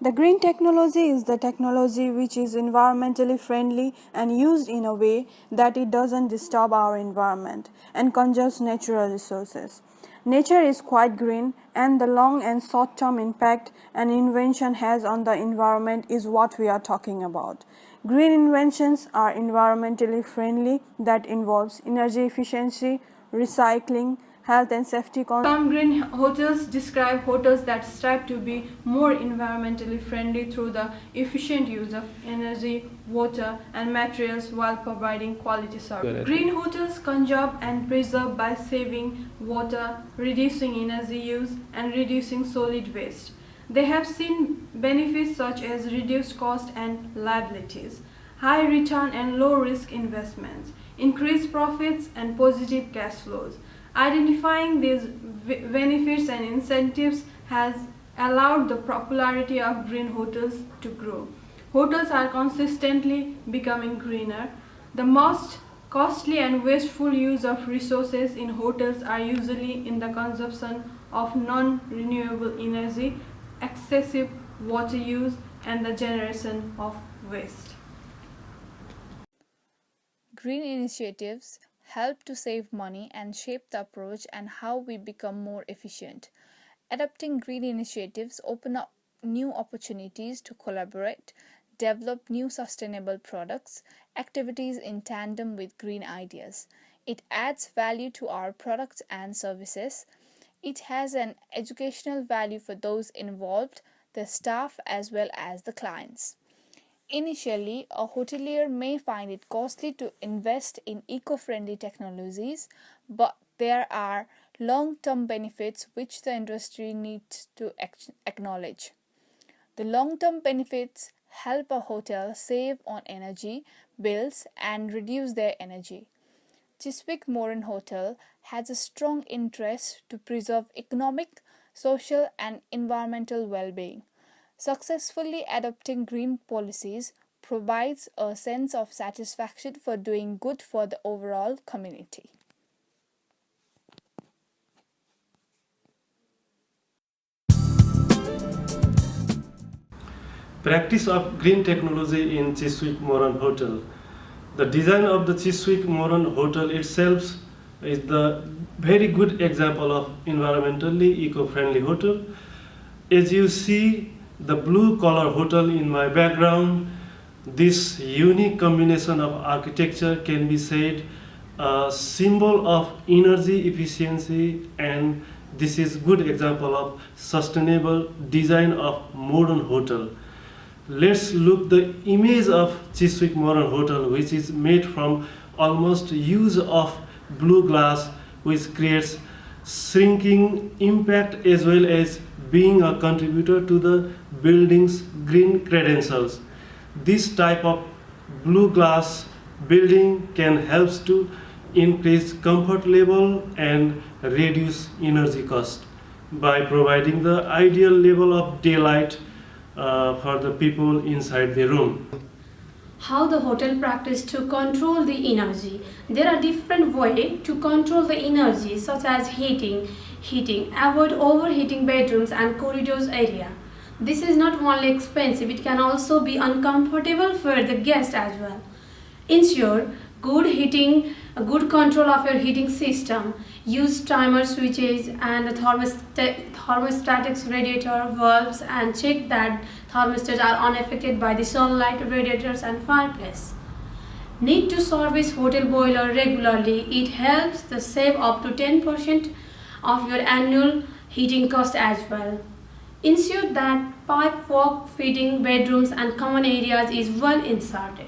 The green technology is the technology which is environmentally friendly and used in a way that it doesn't disturb our environment and conserves natural resources. Nature is quite green, and the long and short term impact an invention has on the environment is what we are talking about. Green inventions are environmentally friendly that involves energy efficiency, recycling, health and safety. Some green hotels describe hotels that strive to be more environmentally friendly through the efficient use of energy, water, and materials while providing quality service. Correct. Green hotels conserve and preserve by saving water, reducing energy use, and reducing solid waste. They have seen benefits such as reduced cost and liabilities, high return and low risk investments, increased profits, and positive cash flows. Identifying these benefits and incentives has allowed the popularity of green hotels to grow. Hotels are consistently becoming greener. The most costly and wasteful use of resources in hotels are usually in the consumption of non-renewable energy, excessive water use, and the generation of waste. Green initiatives help to save money and shape the approach and how we become more efficient. Adopting green initiatives open up new opportunities to collaborate, develop new sustainable products, activities in tandem with green ideas. It adds value to our products and services. It has an educational value for those involved, the staff as well as the clients. Initially, a hotelier may find it costly to invest in eco friendly technologies, but there are long term benefits which the industry needs to acknowledge. The long term benefits help a hotel save on energy bills and reduce their energy. Chiswick Moran Hotel has a strong interest to preserve economic, social, and environmental well being. Successfully adopting green policies provides a sense of satisfaction for doing good for the overall community. Practice of green technology in Chiswick Moran Hotel. The design of the Chiswick Moran Hotel itself is the very good example of environmentally eco-friendly hotel. As you see the blue color hotel in my background, this unique combination of architecture can be said a symbol of energy efficiency, and this is good example of sustainable design of modern hotel. Let's look the image of Chiswick Moran Hotel, which is made from almost use of blue glass, which creates shrinking impact as well as being a contributor to the building's green credentials. This type of blue glass building can help to increase comfort level and reduce energy cost by providing the ideal level of daylight for the people inside the room. How the hotel practice to control the energy. There are different ways to control the energy such as heating, avoid overheating bedrooms and corridors area. This is not only expensive, it can also be uncomfortable for the guest as well. Ensure good heating, a good control of your heating system. Use timer switches and thermostatic radiator valves and check that thermostats are unaffected by the sunlight, radiators and fireplace. Need to service hotel boiler regularly. It helps to save up to 10% of your annual heating cost as well. Ensure that pipe work feeding bedrooms and common areas is well inserted.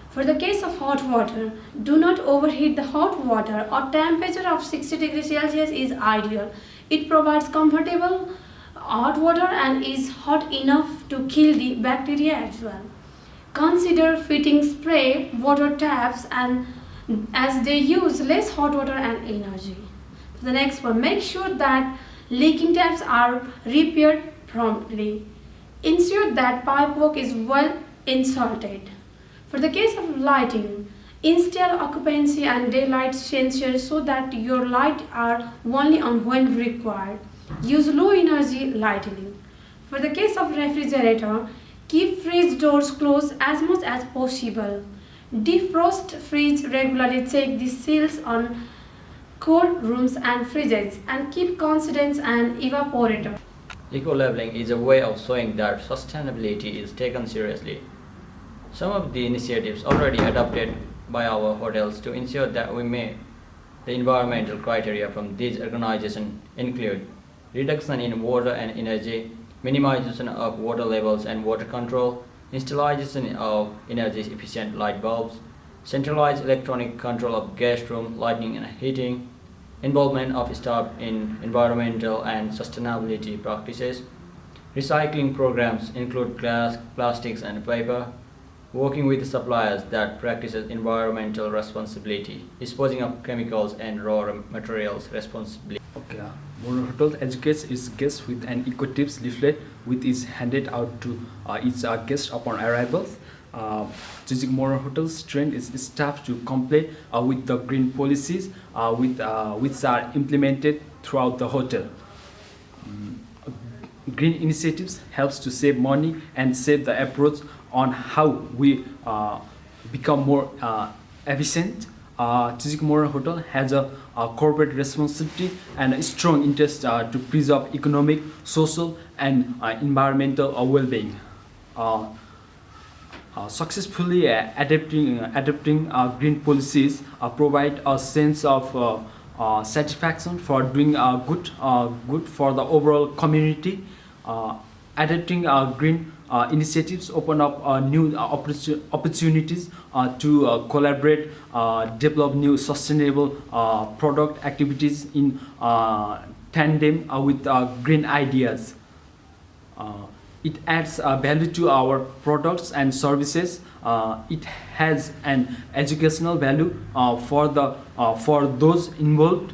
For the case of hot water, do not overheat the hot water. A temperature of 60 degrees Celsius is ideal. It provides comfortable hot water and is hot enough to kill the bacteria as well. Consider fitting spray water taps and as they use less hot water and energy. For the next one, make sure that leaking taps are repaired promptly. Ensure that pipework is well inserted. For the case of lighting, install occupancy and daylight sensors so that your lights are only on when required. Use low energy lighting. For the case of refrigerator, keep fridge doors closed as much as possible. Defrost fridge regularly, check the seals on cold rooms and fridges, and keep condensers and evaporator. Eco-labeling is a way of showing that sustainability is taken seriously. Some of the initiatives already adopted by our hotels to ensure that we meet the environmental criteria from these organizations include reduction in water and energy, minimization of water levels and water control, installation of energy-efficient light bulbs, centralized electronic control of guest room lighting and heating, involvement of staff in environmental and sustainability practices. Recycling programs include glass, plastics, and paper. Working with suppliers that practices environmental responsibility, disposing of chemicals and raw materials responsibly. Okay. Moran Hotel educates its guests with an eco-tips leaflet which is handed out to each guest upon arrival. Choosing Moran Hotel's trained its staff to comply with the green policies which are implemented throughout the hotel. Green initiatives helps to save money and save the approach on how we become more efficient. Choosing Moran Hotel has a corporate responsibility and a strong interest to preserve economic, social, and environmental well-being. Successfully adapting green policies provide a sense of satisfaction for doing good for the overall community. Adapting green initiatives open up new opportunities to collaborate, develop new sustainable product activities in tandem with green ideas. It adds value to our products and services. It has an educational value for those involved,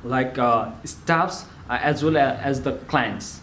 like staffs as well as the clients.